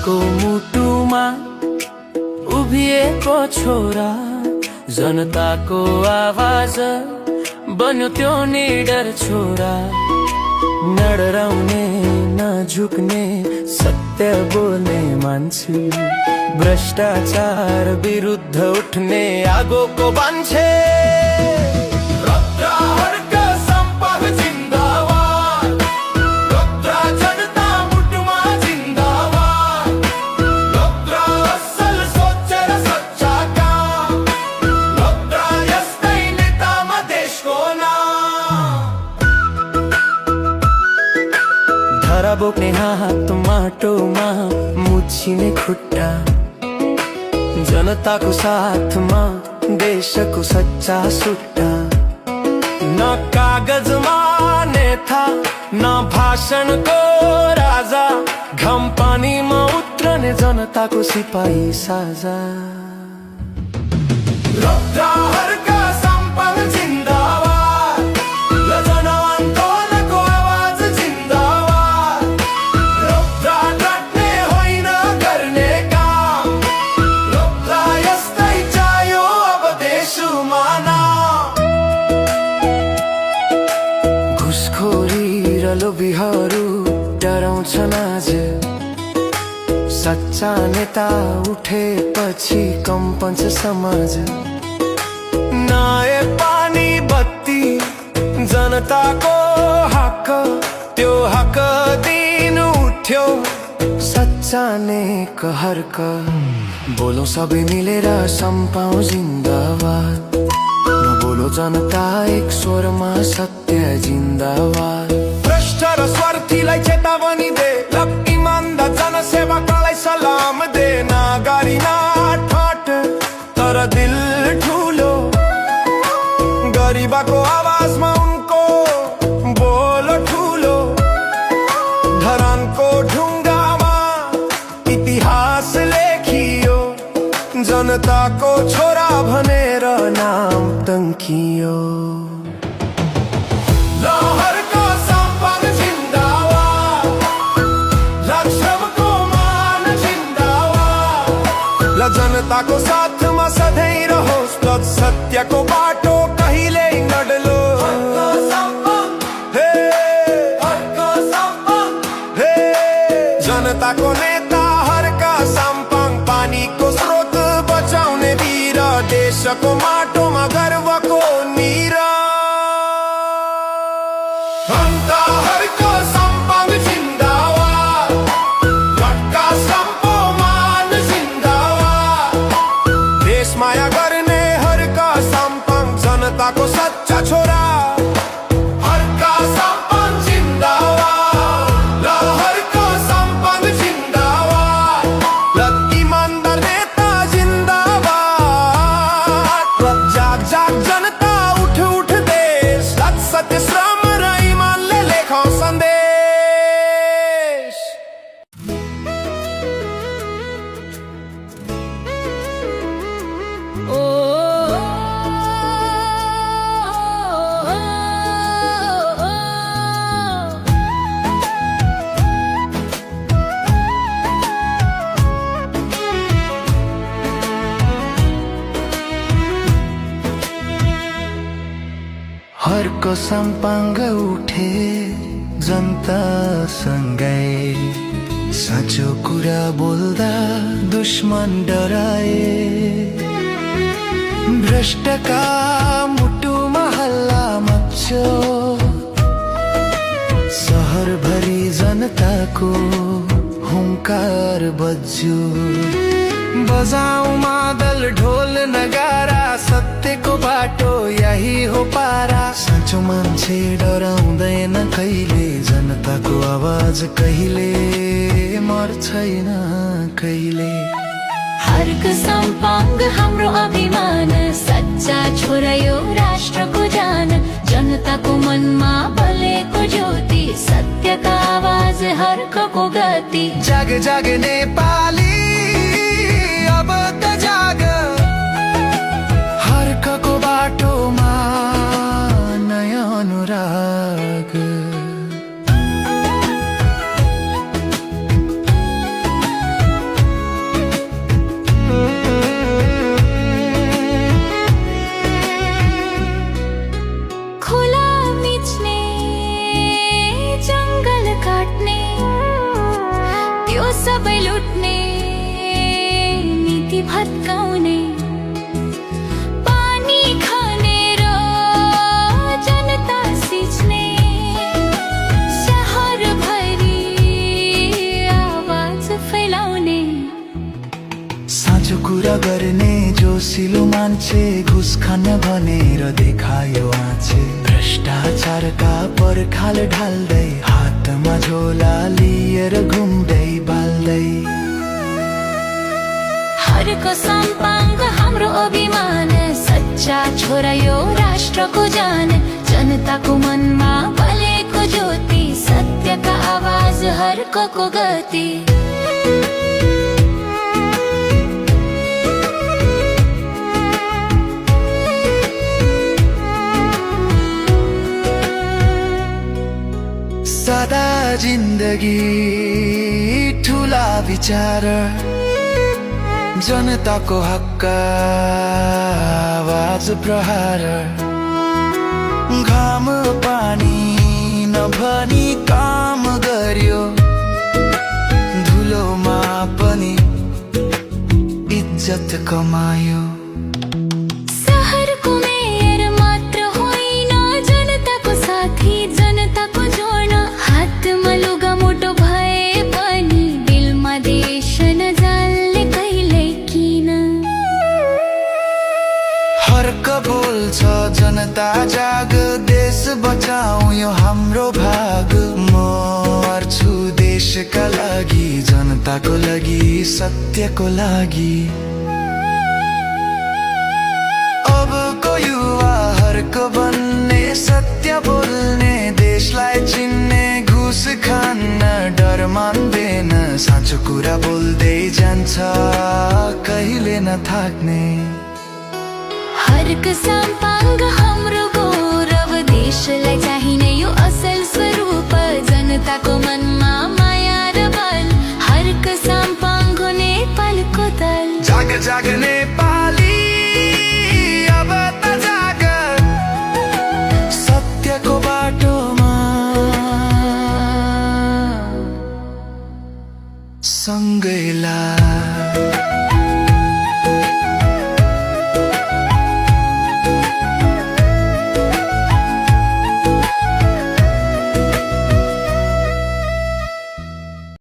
जनताको मुटुमा उभिएको छोरा, जनताको आवाज बन्यो त्यो निडर छोरा। नडराउने नझुक्ने सत्य बोल्ने मान्छे, भ्रष्टाचार विरुद्ध उठ्ने आगोको मान्छे। धरा बोक्ने हात माटोमा मुछिने खुट्टा, जनताको साथमा देशको सच्चा सुट्टा। न कागजमा नेता न भाषणको राजा, घम पानीमा उत्रने जनताको सिपाही साझा। लोभीहरू डराउँछन् आज, सच्चा नेता उठेपछि कम्पन्छ समाज। नए पानी बत्ती जनताको हक, त्यो हक दिन उठ्यो सच्चा नेक हर्क। बोलो सबै मिलेर सम्पाऊ जिन्दाबाद, बोलो जनता एक स्वरमा सत्य जिन्दाबाद। र स्वार्थीलाई चेतावनी दे, इमानदार जनसेवकलाई सलाम दे। नागरी नाट तर दिल ठुलो, गरिबको आवाजमा उनको बोलो ठुलो। धरानको ढुङ्गामा इतिहास लेखियो, जनताको छोरा भनेर नाम टङ्कियो। जनताको साथमा सधैँ रहोस्, सत्यको बाटो कहिले नडलो। जनताको नेता हर्का साम्पाङ, पानीको स्रोत बचाउने वीर, देशको माटोमा गर्वको निर। माया गर्ने हर्का साम्पाङ, जनताको सच्चा छोरा। हर्का साम्पाङ जिन्दाबाद, ल हर्का साम्पाङ जिन्दाबाद, ल इमानदार नेता जिन्दाबाद। जाग जाग जनता उठ उठ देश, सत्य श्रम र इमानले लेखौँ सन्देश। हर्को साम्पाङ उठे जनतासँगै, साँचो कुरा बोल्दा दुश्मन डराए। भ्रष्टका मुटुमा हल्ला मच्यो, सहरभरि जनताको हुङ्कार बज्यो। बजाऊ मादल ढोल नगारा, सत्यको बाटो यही हो पारा। साँचो मान्छे डराउँदैन कहिले, जनताको आवाज कहिले मर्छैन कहिले। हर्क साम्पाङ हाम्रो अभिमान, सच्चा छोरा यो राष्ट्रको जान। जनताको मनमा बलेको ज्योति, सत्यका आवाज हर्कको गति। जाग जाग नेपाली अब त जाग, हर्कको बाटोमा नयाँ अनुराग। गर्ने जोसिलो मान्छे घुस खान भनेर देखायो आँचे भ्रष्टाचारका पर्खाल ढाल्दै हातमा झोला लिएर घुम्दै बाल्दै हरको सम्पाङ्ग हाम्रो अभिमान सच्चा छोरा यो राष्ट्रको जान जनताको मनमा बलेको ज्योति सत्यका आवाज हरको गति सदा जिन्दगी ठुला विचार जनताको हक आवाज प्रहार घाम पानी नभनी काम गर्यो धुलोमा पनि इज्जत कमायो सहरको मेयर मात्र होइन जनताको साथी जनताको जोड्न हातमा लुगा मोटो भए पनि दिलमा देश नजाल्ने कहिल्यै किन हर्क बोल्छ जनता जाग देश बचाऊ यो हाम्रो भाग मर्छु देशका लागि जनताको लागि सत्यको लागि अबको युवा हर्क बन्ने सत्य बोल्ने देशलाई चिन्ने घुस खान्न डर मान्दैन साँचो कुरा बोल्दै जान्छ कहिले नथाक्ने हरक सम्पाङ्ग हाम्रो गौरव देशलाई चाहिने यो असल स्वरूप जनताको मनमा माया र बल हरक सम्पाङ्ग नेपालको दल जाग जाग नेपाल